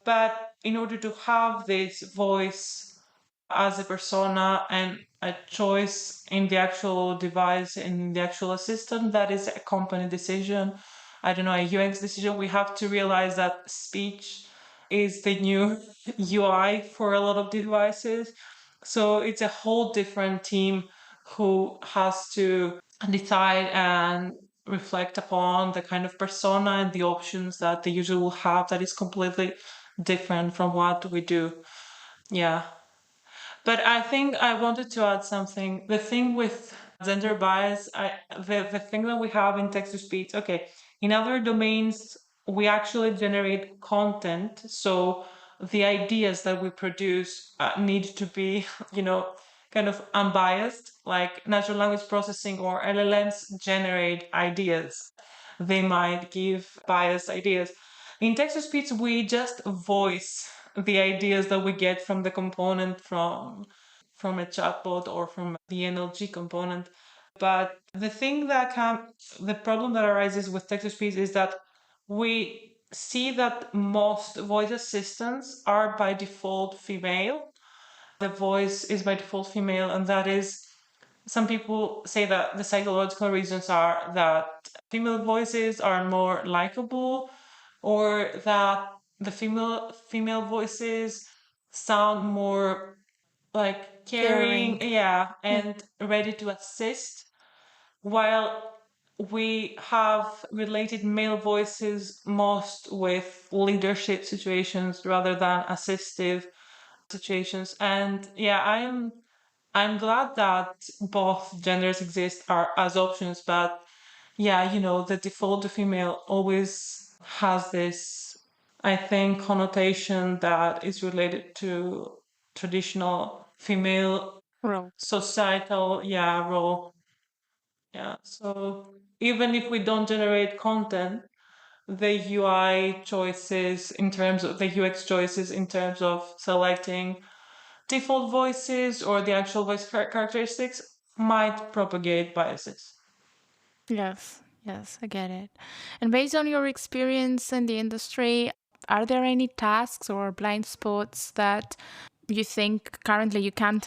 but in order to have this voice as a persona and a choice in the actual device, in the actual assistant, that is a company decision. I don't know, a UX decision. We have to realize that speech is the new UI for a lot of devices. So it's a whole different team who has to decide and reflect upon the kind of persona and the options that the user will have that is completely different from what we do. Yeah. But I think I wanted to add something. The thing with gender bias, the thing that we have in text to speech, okay, in other domains, we actually generate content. So the ideas that we produce need to be, kind of unbiased, like natural language processing or LLMs generate ideas. They might give biased ideas. In text to speech, we just voice the ideas that we get from the component from a chatbot or from the NLG component. But the problem that arises with text to speech is that we see that most voice assistants are by default female. The voice is by default female, and that is, some people say that the psychological reasons are that female voices are more likable, or that the female voices sound more like caring, yeah, and ready to assist, while we have related male voices most with leadership situations rather than assistive situations. And yeah, I'm glad that both genders exist are as options, but yeah, the default to female always has this, I think, connotation that is related to traditional female Role. societal, yeah, role. Yeah, so even if we don't generate content, the UI choices in terms of the UX choices in terms of selecting default voices or the actual voice characteristics might propagate biases. Yes, I get it. And based on your experience in the industry, are there any tasks or blind spots that you think currently you can't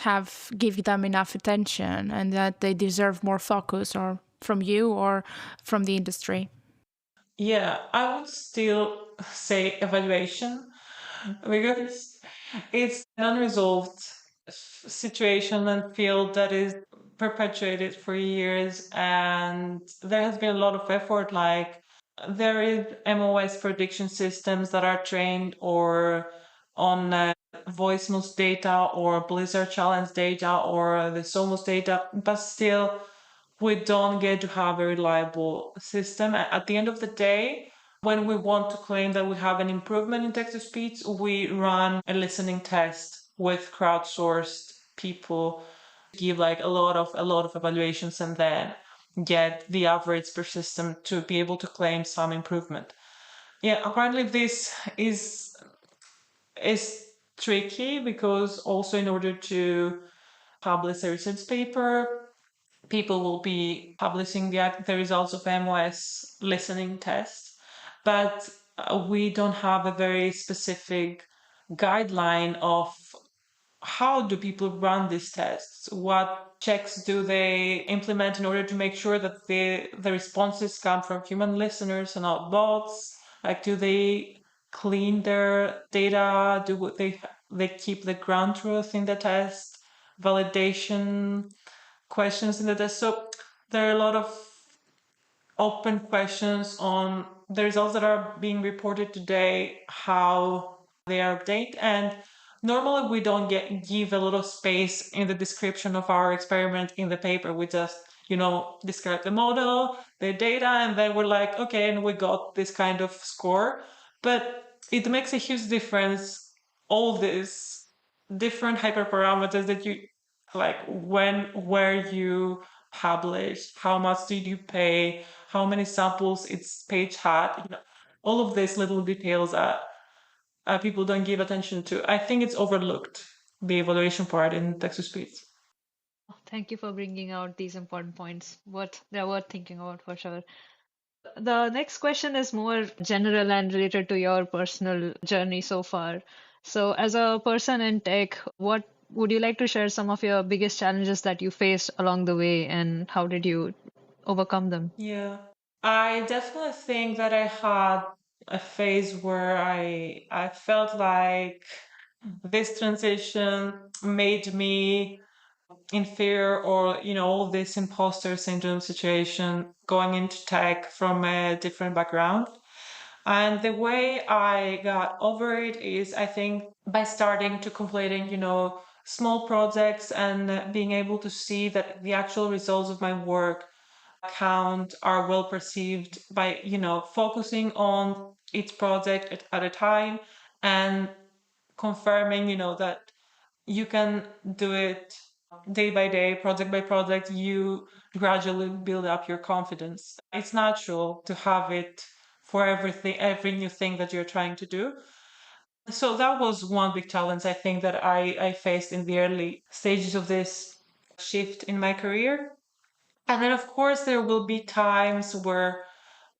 give them enough attention and that they deserve more focus, or from you or from the industry? Yeah, I would still say evaluation, because it's an unresolved situation and field that is perpetuated for years, and there has been a lot of effort. Like, there is MOS prediction systems that are trained or on Voicemos data or Blizzard Challenge data or the Somos data, but still we don't get to have a reliable system. At the end of the day, when we want to claim that we have an improvement in text-to-speech, we run a listening test with crowdsourced people, give like a lot of evaluations, and then get the average per system to be able to claim some improvement. Yeah, apparently this is tricky because also in order to publish a research paper, people will be publishing the results of MOS listening tests, but we don't have a very specific guideline of how do people run these tests? What checks do they implement in order to make sure that the responses come from human listeners and not bots? Like, do they clean their data? Do they keep the ground truth in the test? Validation questions in the test. So there are a lot of open questions on the results that are being reported today, how they are updated. And normally we don't give a lot of space in the description of our experiment in the paper. We just, describe the model, the data, and then we're like, okay, and we got this kind of score. But it makes a huge difference, all these different hyperparameters that you like, where you publish, how much did you pay, how many samples its page had, all of these little details that people don't give attention to. I think it's overlooked, the evaluation part in text-to-speech. Thank you for bringing out these important points. They're worth thinking about for sure. The next question is more general and related to your personal journey so far. So, as a person in tech, what would you like to share some of your biggest challenges that you faced along the way, and how did you overcome them? Yeah, I definitely think that I had a phase where I felt like this transition made me inferior, or all this imposter syndrome situation going into tech from a different background. And the way I got over it is, I think, by starting to completing, small projects and being able to see that the actual results of my work count, are well perceived, by, focusing on each project at a time and confirming, that you can do it day by day, project by project. You gradually build up your confidence. It's natural to have it for every new thing that you're trying to do. So that was one big challenge, I think, that I faced in the early stages of this shift in my career. And then, of course, there will be times where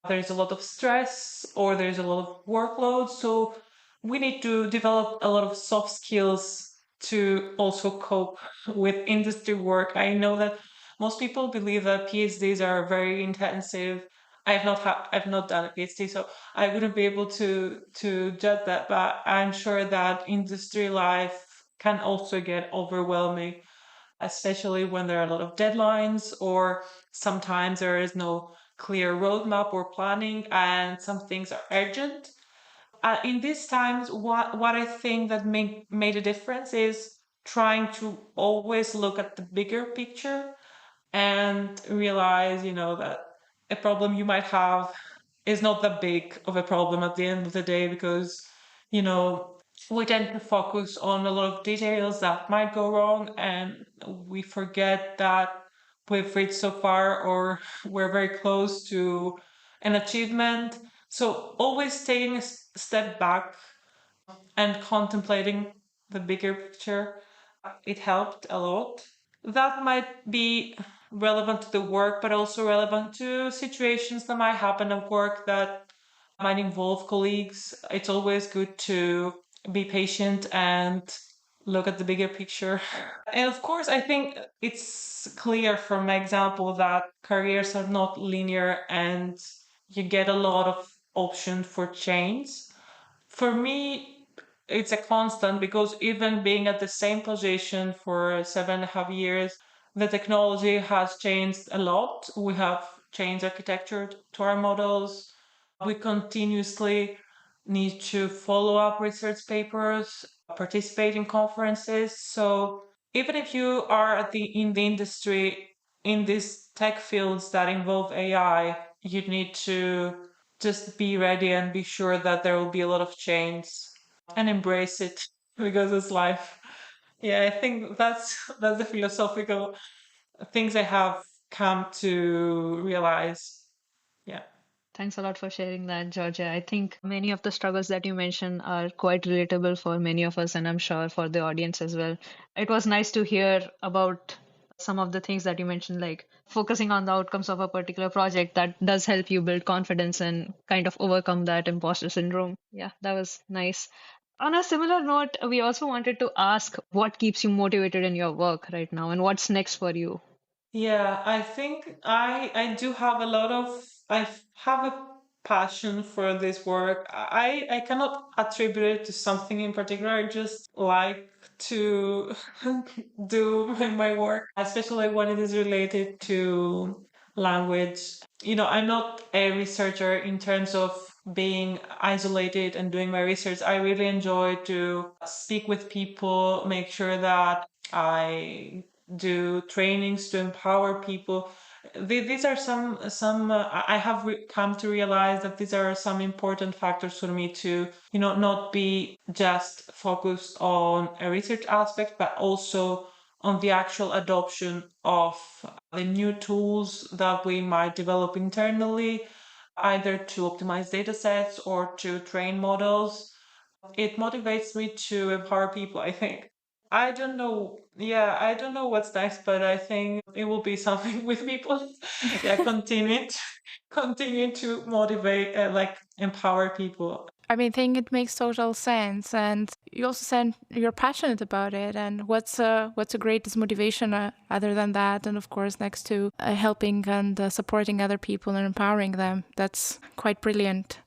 there's a lot of stress or there's a lot of workload. So we need to develop a lot of soft skills to also cope with industry work. I know that most people believe that PhDs are very intensive. I've not done a PhD, so I wouldn't be able to judge that. But I'm sure that industry life can also get overwhelming, especially when there are a lot of deadlines, or sometimes there is no clear roadmap or planning and some things are urgent. In these times, what I think that made a difference is trying to always look at the bigger picture and realize, that a problem you might have is not that big of a problem at the end of the day, because, you know, we tend to focus on a lot of details that might go wrong, and we forget that we've reached so far, or we're very close to an achievement. So always taking a step back and contemplating the bigger picture, it helped a lot. That might be relevant to the work, but also relevant to situations that might happen at work that might involve colleagues. It's always good to be patient and look at the bigger picture. And of course, I think it's clear from my example that careers are not linear and you get a lot of options for change. For me, it's a constant, because even being at the same position for 7.5 years, the technology has changed a lot. We have changed architecture to our models. We continuously need to follow up research papers. participate in conferences. So even if you are in the industry, in these tech fields that involve AI, you need to just be ready and be sure that there will be a lot of change and embrace it because it's life. Yeah, I think that's the philosophical things I have come to realize. Yeah. Thanks a lot for sharing that, Georgia. I think many of the struggles that you mentioned are quite relatable for many of us, and I'm sure for the audience as well. It was nice to hear about some of the things that you mentioned, like focusing on the outcomes of a particular project that does help you build confidence and kind of overcome that imposter syndrome. Yeah, that was nice. On a similar note, we also wanted to ask what keeps you motivated in your work right now and what's next for you. Yeah, I think I do have a lot of have a passion for this work. I cannot attribute it to something in particular. I just like to do my work, especially when it is related to language. I'm not a researcher in terms of being isolated and doing my research. I really enjoy to speak with people, make sure that I do trainings to empower people. These are some I have come to realize that these are some important factors for me to not be just focused on a research aspect, but also on the actual adoption of the new tools that we might develop internally, either to optimize data sets or to train models. It motivates me to empower people, I think. I don't know. Yeah, I don't know what's next, but I think it will be something with people. Yeah, continue to motivate, like empower people. I think it makes total sense, and you also said you're passionate about it. And what's a greatest motivation other than that? And of course, next to helping and supporting other people and empowering them, that's quite brilliant.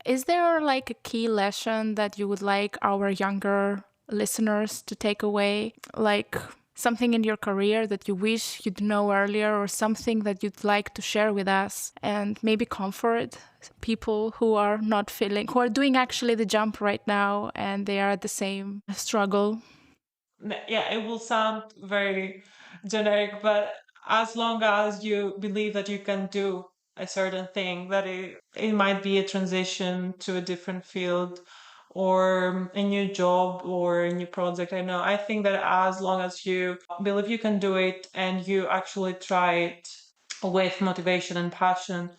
Is there like a key lesson that you would like our younger listeners to take away, like something in your career that you wish you'd know earlier, or something that you'd like to share with us and maybe comfort people who are who are doing actually the jump right now and they are at the same struggle? Yeah, it will sound very generic, but as long as you believe that you can do a certain thing, that it might be a transition to a different field or a new job or a new project. I think that as long as you believe you can do it and you actually try it with motivation and passion,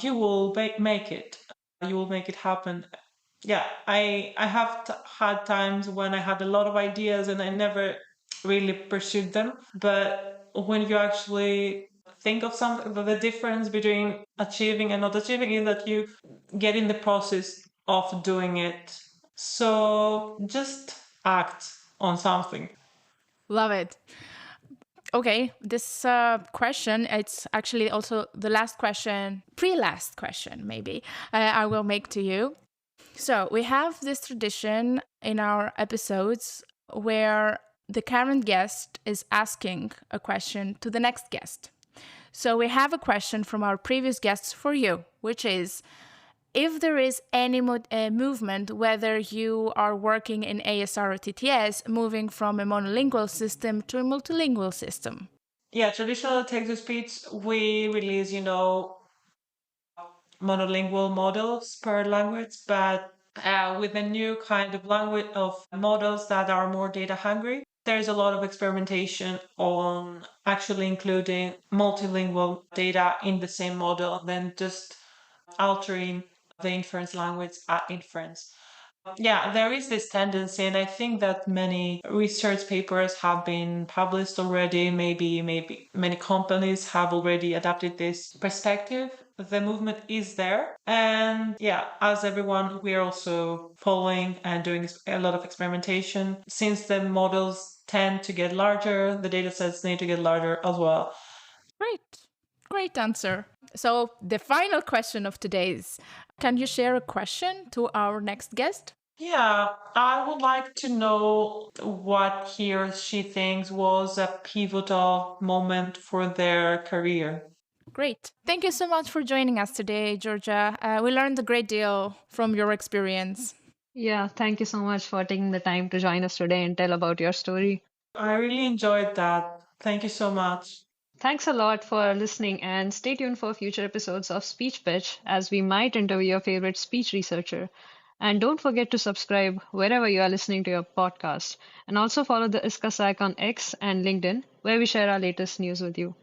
you will make it. You will make it happen. Yeah, I have had times when I had a lot of ideas and I never really pursued them. But when you actually think of something, the difference between achieving and not achieving is that you get in the process of doing it. So just act on something. Love it. Okay, this question, it's actually also the last question, pre-last question maybe, I will make to you. So we have this tradition in our episodes where the current guest is asking a question to the next guest. So we have a question from our previous guests for you, which is, if there is any movement, whether you are working in ASR or TTS, moving from a monolingual system to a multilingual system. Yeah, traditional text-to-speech, we release, monolingual models per language, but with a new kind of language of models that are more data hungry, there's a lot of experimentation on actually including multilingual data in the same model than just altering the inference language at inference. Yeah, there is this tendency, and I think that many research papers have been published already. Maybe many companies have already adapted this perspective. The movement is there, and yeah, as everyone, we are also following and doing a lot of experimentation. Since the models tend to get larger, the data sets need to get larger as well. Great answer. So the final question of today's, can you share a question to our next guest? Yeah, I would like to know what he or she thinks was a pivotal moment for their career. Great. Thank you so much for joining us today, Georgia. We learned a great deal from your experience. Yeah, thank you so much for taking the time to join us today and tell about your story. I really enjoyed that. Thank you so much. Thanks a lot for listening and stay tuned for future episodes of Speech Pitch as we might interview your favorite speech researcher. And don't forget to subscribe wherever you are listening to your podcast. And also follow the ISKA on X and LinkedIn, where we share our latest news with you.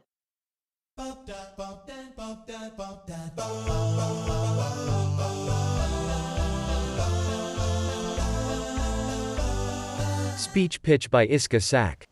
Speech pitch by Iska Sak.